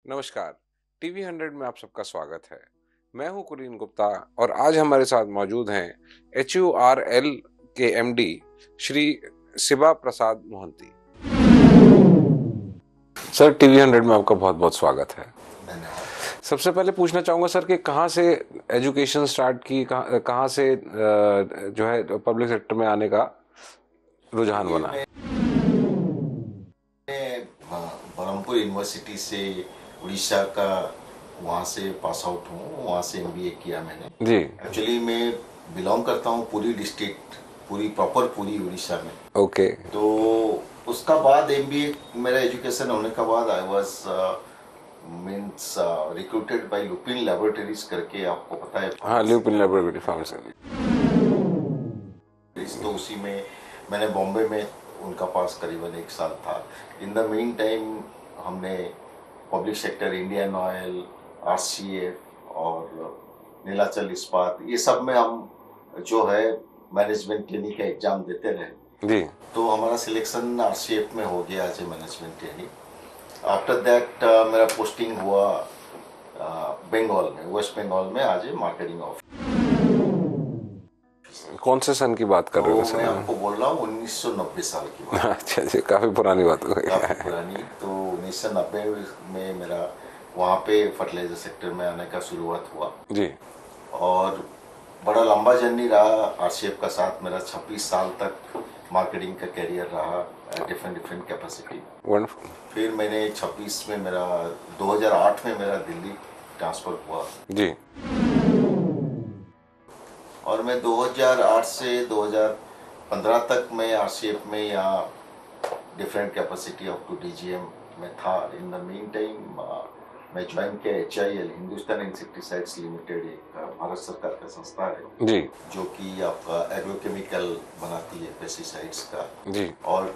नमस्कार। टीवी 100 में आप सबका स्वागत है। मैं हूं कुलीन गुप्ता और आज हमारे साथ मौजूद हैं HURL के MD श्री शिवा प्रसाद मोहंती। सर, टीवी 100 में आपका बहुत बहुत स्वागत है। धन्यवाद। सबसे पहले पूछना चाहूंगा सर कि कहाँ से एजुकेशन स्टार्ट की, कहाँ से जो है पब्लिक सेक्टर में आने का रुझान ये बना। बरहमपुर यूनिवर्सिटी से उड़ीसा का वहाँ से पास आउट हूँ, वहाँ से MBA किया मैंने। जी। एक्चुअली मैं बिलोंग करता हूँ पूरी डिस्ट्रिक्ट, पूरी उड़ीसा में। ओके। तो उसका बाद MBA मेरा एजुकेशन होने के बाद I was means recruited bye Lupin laboratories करके, आपको पता है? हाँ, ल्यूपिन लेबोरेटरी फार्मेसी। तो उसी में मैंने बॉम्बे में उनका पास करीबन 1 साल था। इन द मीन टाइम हमने public sector, Indian oil, RCF और नीलाचल इस्पात, ये सब में हम जो है मैनेजमेंट ट्रेनिंग का एग्जाम देते रहे। जी। तो हमारा सिलेक्शन RCF में हो गया as a management training. After that मेरा पोस्टिंग हुआ बंगाल में, वेस्ट बंगाल में एज ए मार्केटिंग ऑफिसर। कौन से सन की बात कर तो रहे हो मैं सर? आपको बोल रहा हूँ 1990 साल की बात। अच्छा जी, काफी पुरानी बात हो गई काफ़ी है। पुरानी। तो 1990 में मेरा वहाँ पे फर्टिलाइजर सेक्टर में आने का शुरुआत हुआ जी। और बड़ा लंबा जर्नी रहा RCF का साथ। मेरा 26 साल तक मार्केटिंग का कैरियर रहा, डिफरेंट कैपेसिटी। वंडरफुल। फिर मैंने 26 में मेरा 2008 में मेरा दिल्ली ट्रांसफ़र हुआ जी। और मैं 2008 से 2015 तक मैं RCF में यहाँ different capacity up to DGM में था। इन द मीन टाइम मैं ज्वाइन किया HIL, हिंदुस्तान इंसेक्टिसाइड्स लिमिटेड, एक भारत सरकार का संस्था है जी। जो कि आपका एग्रोकेमिकल बनाती है, पेस्टिसाइड्स का। जी। और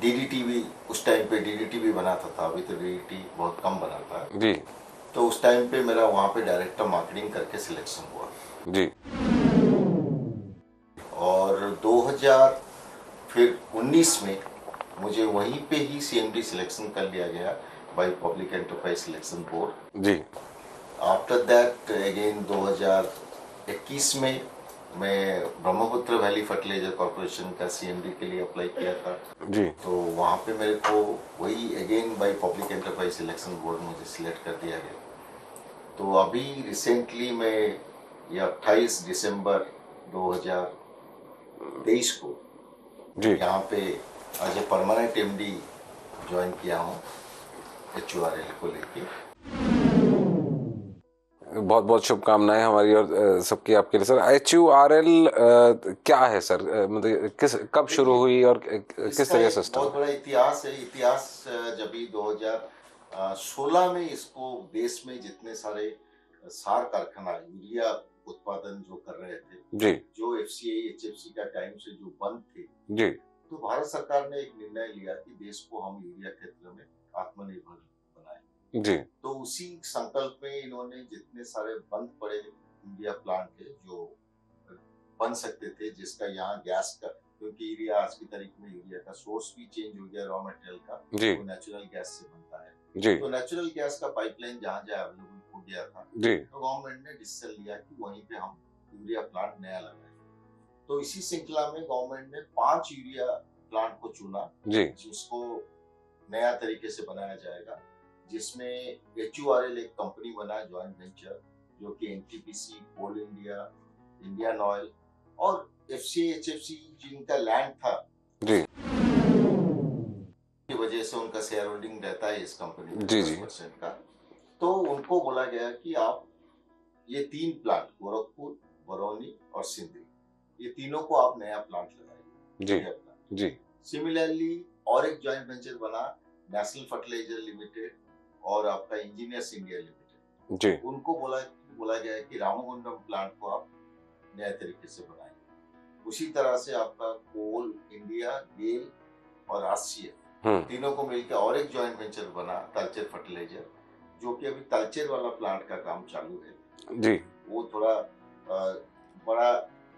DDT भी, उस टाइम पे DDT भी बनाता था, अभी तो DDT बहुत कम बनाता है। जी। तो उस टाइम पे मेरा वहाँ पे डायरेक्टर मार्केटिंग करके सिलेक्शन हुआ जी। और 2019 में मुझे वहीं पे ही CMD सिलेक्शन कर लिया गया by public enterprise selection board. जी। आफ्टर दैट अगेन 2021 में मैं ब्रह्मपुत्र वैली फर्टिलाइजर कॉर्पोरेशन का CMD के लिए अप्लाई किया था। जी। तो वहाँ पे मेरे को वही again bye public enterprise selection board मुझे सिलेक्ट कर दिया गया। तो अभी रिसेंटली मैं ये 28 दिसंबर 2023 को जी। यहाँ पे as a permanent MD join किया हूँ HURL को लेके। बहुत बहुत शुभकामनाएं हमारी और सबकी आपके लिए। सर, HURL क्या है सर? मतलब कब शुरू देखिए, हुई और किस इसका तरह का एक सिस्टम बहुत है? बड़ा इतिहास है। इतिहास जब भी 2016 में इसको देश में जितने सारे सार कारखाना यूरिया उत्पादन जो कर रहे थे, जी। जो FCI HFC का टाइम से जो बंद थे, जी। तो भारत सरकार ने एक निर्णय लिया कि देश को हम यूरिया क्षेत्र में आत्मनिर्भर बनाएं। जी। तो उसी संकल्प में इन्होंने जितने सारे बंद पड़े यूरिया प्लांट थे जो बन सकते थे, जिसका यहाँ गैस का, क्योंकि यूरिया आज की तारीख में यूरिया का सोर्स भी चेंज हो गया, रॉ मटेरियल का, जी। वो नेचुरल गैस से बनता है। जी। तो नेचुरल गैस का पाइपलाइन जहाँ जहाँ अवेलेबल हो गया था, जी। तो गवर्नमेंट ने डिसीजन लिया कि वहीं पे हम यूरिया प्लांट नया लगाएं। तो इसी श्रृंखला में गवर्नमेंट ने 5 यूरिया प्लांट को चुना जी। जिसको नया तरीके से बनाया जाएगा, जिसमें HURL एक कंपनी बना, ज्वाइंट वेंचर, जो कि NTPC, कोल इंडिया, इंडियन ऑयल और FCI HFC जिनका लैंड था, जी। की वजह से उनका शेयर होल्डिंग रहता है इस कंपनी में जी। जी। 10% का। तो उनको बोला गया कि आप ये 3 प्लांट, गोरखपुर, बरौनी और सिंदरी, ये तीनों को आप नया प्लांट लगाइए, जी। Urea plant. जी। सिमिलरली और एक ज्वाइंट वेंचर बना, नेशनल फर्टिलाइजर लिमिटेड और आपका इंजीनियर्स इंडिया लिमिटेड। जी। उनको बोला गया है कि रामगुंडम प्लांट को आप नए तरीके से बनाएं। उसी तरह से आपका कोल इंडिया, गेल और RCF तीनों को मिलकर और एक ज्वाइंट वेंचर बना, तलचेर फर्टिलाइजर, जो कि अभी तलचेर वाला प्लांट का काम चालू है। जी। वो थोड़ा बड़ा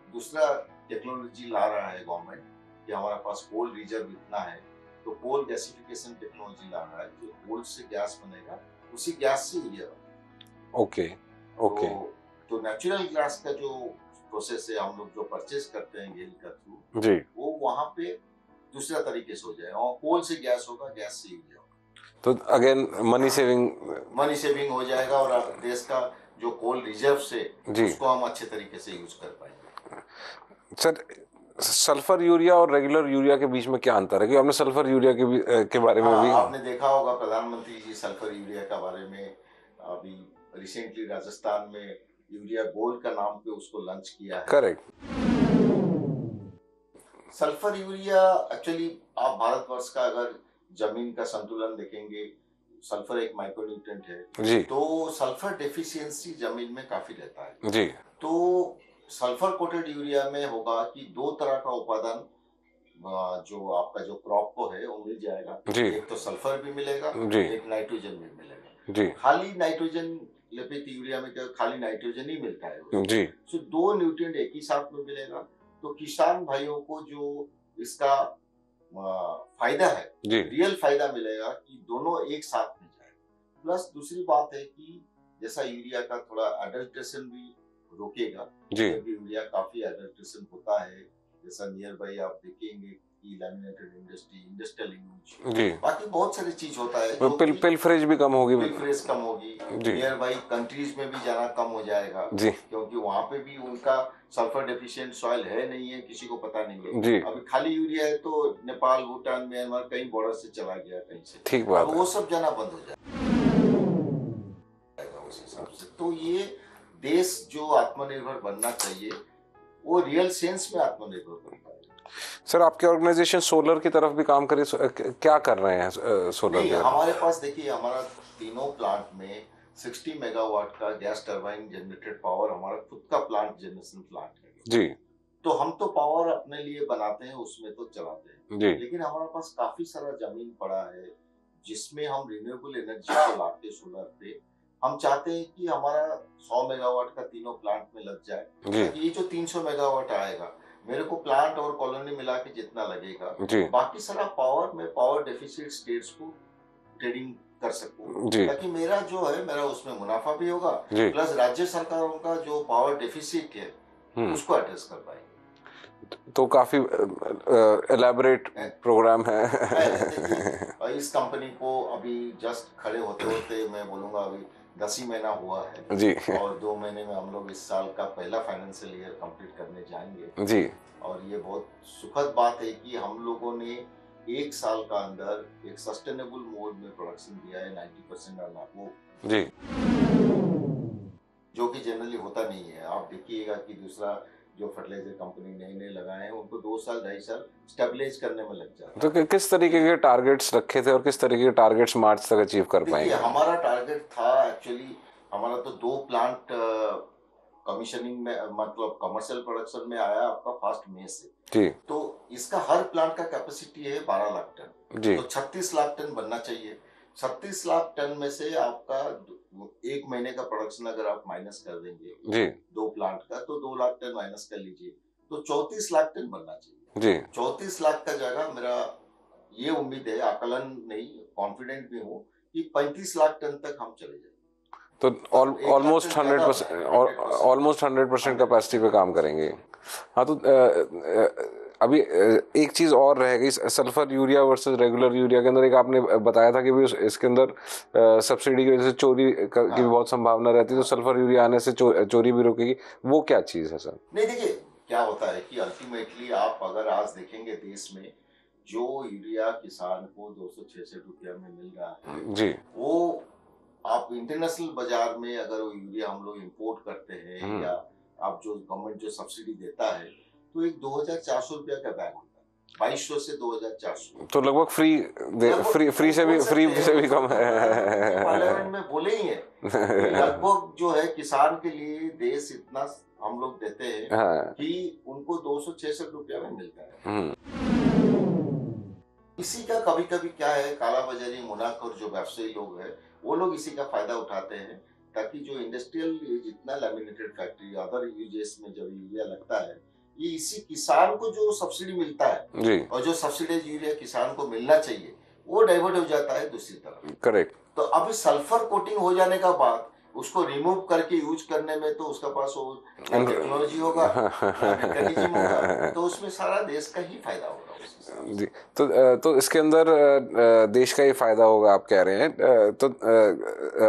दूसरा टेक्नोलॉजी ला रहा है गवर्नमेंट कि हमारे पास कोल रिजर्व इतना है, तो कोल गैसिफिकेशन टेक्नोलॉजी ला रहा है, जो कोल से गैस बनेगा उसी गैस से यूरिया बनता ओके है। ओके तो नेचुरल गैस का जो प्रोसेस है हम लोग जो परचेज करते हैं गेल का थ्रू, जी। वो वहाँ पे दूसरा तरीके से हो जाएगा, और कोल से गैस होगा, गैस से यूरिया होगा, तो अगेन मनी सेविंग हो जाएगा, और देश का जो कोल रिजर्व से जी। उसको हम अच्छे तरीके से यूज कर पाएंगे। सर, सल्फर यूरिया और रेगुलर यूरिया के बीच में क्या अंतर है? कि आपने सल्फर यूरिया के बारे में हाँ, भी आपने देखा होगा प्रधानमंत्री जी सल्फर यूरिया के बारे में अभी रिसेंटली राजस्थान में यूरिया गोल्ड का नाम पे उसको लॉन्च किया है। करेक्ट। सल्फर यूरिया एक्चुअली आप भारतवर्ष का अगर जमीन का संतुलन देखेंगे, सल्फर एक माइक्रोन्यूट्रिएंट है जी तो सल्फर डेफिशिएंसी जमीन में काफी रहता है जी। तो सल्फर कोटेड यूरिया में होगा कि दो तरह का उपादान जो आपका जो क्रॉप को है वो मिल जाएगा जी। एक तो सल्फर भी मिलेगा जी। एक नाइट्रोजन भी मिलेगा जी। खाली नाइट्रोजन लेपित यूरिया में क्या खाली नाइट्रोजन ही मिलता है जी। तो दो न्यूट्रिएंट एक ही साथ में मिलेगा तो किसान भाइयों को जो इसका फायदा है जी। रियल फायदा मिलेगा कि दोनों एक साथ में जाए। प्लस दूसरी बात है कि जैसा यूरिया का थोड़ा एडल्ट्रेशन भी रोकेगा जी। क्योंकि यूरिया काफी एडल्ट्रेशन होता है जैसा नियर बाई आप देखेंगे कि लैमिनेटेड इंडस्ट्री इंडस्ट्रियल यूज जी। बाकी बहुत सारी चीज होता है पिलफरेज भी कम होगी, पिलफरेज कम होगी, नियर बाई कंट्रीज में भी जाना कम हो जाएगा जी क्योंकि वहाँ पे भी उनका सल्फर डेफिशिएंट सॉइल है नहीं है किसी को पता नहीं है जी। अभी खाली यूरिया है तो नेपाल भूटान म्यांमार कहीं बॉर्डर से चला गया कहीं से, ठीक बात अब है। वो सब जाना बंद हो जाएगा उस हिसाब से। तो ये देश जो आत्मनिर्भर बनना चाहिए वो रियल सेंस में आत्मनिर्भर बनता है। सर, आपके ऑर्गेनाइजेशन सोलर की तरफ भी काम करे, क्या कर रहे हैं सोलर के? हमारे पास देखिए हमारा तीनों प्लांट में 60 मेगावाट का गैस टरबाइन जनरेटेड पावर हमारा खुद का प्लांट जनरेशन प्लांट है जी। तो हम तो पावर अपने लिए बनाते हैं उसमें तो चलाते हैं जी। लेकिन हमारे पास काफी सारा जमीन पड़ा है जिसमें हम रिन्यूएबल एनर्जी को लाते सोलर पे। हम चाहते हैं कि हमारा 100 मेगावाट का तीनों प्लांट में लग जाए ताकि ये जो 300 मेगावाट आएगा मेरे को प्लांट और कॉलोनी मिला के जितना लगेगा जी। बाकी सारा पावर में पावर डेफिसिट स्टेट्स को ट्रेडिंग कर सकूं ताकि मेरा जो है मेरा उसमें मुनाफा भी होगा प्लस राज्य सरकारों का जो पावर डेफिसिट है उसको एड्रेस कर पाएंगे। तो काफी एलैबोरेट प्रोग्राम है। इस कंपनी को अभी जस्ट खड़े होते होते मैं बोलूंगा अभी 10 ही महीना हुआ है जी। और 2 महीने में हम लोग इस साल का पहला फाइनेंशियल ईयर कंप्लीट करने जाएंगे जी। और ये बहुत सुखद बात है कि हम लोगों ने एक साल का अंदर एक सस्टेनेबल मोड में प्रोडक्शन दिया है 90% और अबव जी, जो कि जनरली होता नहीं है। आप देखिएगा कि दूसरा जो फर्टिलाइजर कंपनी नए नए लगाए हैं उनको 2 साल 2.5 साल स्टेबलाइज करने में लग जाता है। तो किस तरीके के टारगेट्स रखे थे और किस तरीके के टारगेट्स मार्च तक अचीव कर पाएंगे? हमारा टारगेट था एक्चुअली हमारा तो 2 प्लांट कमीशनिंग में मतलब कमर्शियल प्रोडक्शन में आया आपका 1 मई से जी। तो इसका हर प्लांट का कैपेसिटी है 12 लाख टन जी। तो 36 लाख टन बनना चाहिए। 36 लाख टन में से आपका 1 महीने का प्रोडक्शन अगर आप माइनस कर देंगे जी 2 प्लांट का तो 2 लाख टन माइनस कर लीजिए तो 34 लाख टन बनना चाहिए जी। 34 लाख का जगह मेरा ये उम्मीद है आकलन नहीं कॉन्फिडेंट भी हूँ कि 35 लाख टन तक हम चले जाए तो ऑलमोस्ट 100% कैपेसिटी पे काम करेंगे। हाँ, तो अभी एक चीज और रहेगी sulphur urea versus regular urea के अंदर। एक आपने बताया था कि भी इसके अंदर सब्सिडी की वजह से चोरी की भी बहुत संभावना रहती है, तो सल्फर यूरिया आने से चोरी भी रुकेगी। वो क्या चीज है सर? नहीं, देखिए क्या होता है कि अल्टीमेटली आप अगर आज देखेंगे देश में जो यूरिया किसान को 266 रुपया में मिल रहा है जी वो आप इंटरनेशनल बाजार में अगर वो यूरिया हम लोग इंपोर्ट करते हैं या आप जो गवर्नमेंट जो सब्सिडी देता है तो एक 2400 रुपया का बैग होता है 2200 से 2400 तो लगभग फ्री से भी कम है। पार्लियामेंट में बोले ही है लगभग जो है किसान के लिए देश इतना हम लोग देते हैं कि उनको 266 रुपया में मिलता है। इसी का कभी कभी क्या है काला बाजारी मुनाफा जो व्यवसायी लोग हैं वो लोग इसी का फायदा उठाते हैं ताकि जो इंडस्ट्रियल जितना लैमिनेटेड फैक्ट्री अदर यूजेस में जब यूरिया लगता है ये इसी किसान को जो सब्सिडी मिलता है जी और जो सब्सिडाइज यूरिया किसान को मिलना चाहिए वो डाइवर्ट हो जाता है दूसरी तरफ। करेक्ट। तो अब सल्फर कोटिंग हो जाने का बाद उसको रिमूव करके यूज करने में तो उसका पास वो टेक्नोलॉजी होगा, मैकेनिज्म होगा, तो उसमें सारा देश का ही फायदा होगा जी। तो इसके अंदर देश का ही फायदा होगा आप कह रहे हैं।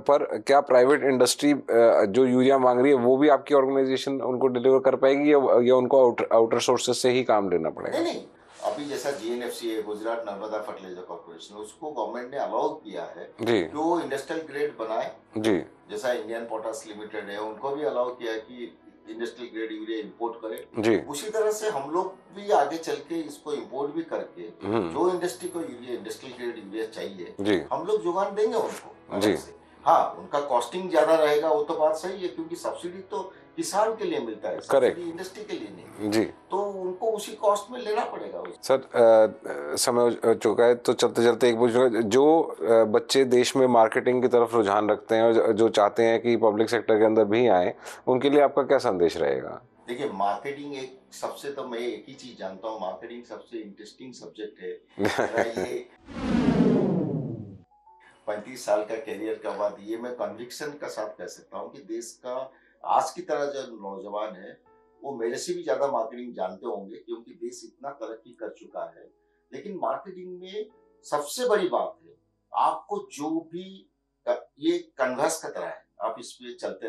पर क्या प्राइवेट इंडस्ट्री जो यूरिया मांग रही है वो भी आपकी ऑर्गेनाइजेशन उनको डिलीवर कर पाएगी, या उनको आउटर सोर्सेज से ही काम लेना पड़ेगा? नहीं, अभी जैसा GNFC है, गुजरात नर्मदा फर्टिलाइजर कॉर्पोरेशन, उसको गवर्नमेंट ने अलाउ किया है जी कि वो इंडस्ट्रियल ग्रेड बनाए जी। जैसा इंडियन पोटास लिमिटेड है, उनको भी अलाउ किया है कि इंडस्ट्रियल ग्रेड यूरिया इंपोर्ट करे जी। उसी तरह से हम लोग भी आगे चल के इसको इंपोर्ट भी करके जो इंडस्ट्री को यूरिया इंडस्ट्रियल ग्रेड यूरिया चाहिए जी हम लोग जुगाड़ देंगे उनको जी। से। हाँ, उनका कॉस्टिंग ज्यादा रहेगा, वो तो बात सही है, क्योंकि सब्सिडी तो किसान के लिए मिलता है, सब्सिडी इंडस्ट्री के लिए नहीं जी। तो उनको उसी कॉस्ट में लेना पड़ेगा। सर समय हो चुका है, तो चलते चलते एक पूछूंगा, जो बच्चे देश में मार्केटिंग की तरफ रुझान रखते हैं और जो चाहते हैं कि पब्लिक सेक्टर के अंदर भी आए, उनके लिए आपका क्या संदेश रहेगा? देखिए, मार्केटिंग एक सबसे, तो मैं एक ही चीज जानता हूँ, मार्केटिंग सबसे इंटरेस्टिंग सब्जेक्ट है। मेरा ये 35 साल का कैरियर के बाद ये मैं कन्विक्शन के साथ कह सकता हूँ कि देश का आज की तरह जो नौजवान है वो मेरे से भी ज्यादा मार्केटिंग जानते होंगे, क्योंकि देश इतना तरक्की कर चुका है। लेकिन मार्केटिंग में सबसे बड़ी बात है, आपको जो भी, ये कन्वर्स की तरह है, आप इस पे चलते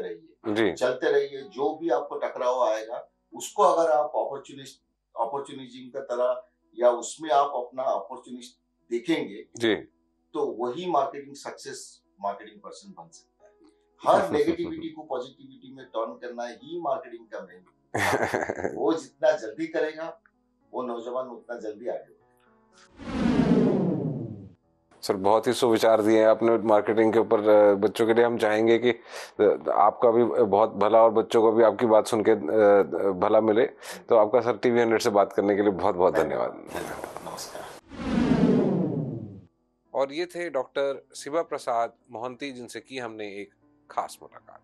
रहिए, जो भी आपको टकराव आएगा उसको अगर आप अपॉर्चुनिज्म की तरह या उसमें आप अपना अपॉर्चुनिस्ट देखेंगे जी, तो वही मार्केटिंग सक्सेस मार्केटिंग पर्सन बन सकता है। हर नेगेटिविटी को पॉजिटिविटी में टर्न करना ही मार्केटिंग का मेन। वो जितना जल्दी करेगा वो नौजवान उतना जल्दी आगे बढ़ेगा। सर, बहुत ही सुविचार दिए हैं आपने मार्केटिंग के ऊपर। बच्चों के लिए हम चाहेंगे कि आपका भी बहुत भला और बच्चों को भी आपकी बात सुन के भला मिले। तो आपका सर TV100 से बात करने के लिए बहुत बहुत धन्यवाद। नमस्कार। और ये थे डॉक्टर शिवा प्रसाद मोहंती, जिनसे की हमने एक खास मुलाकात।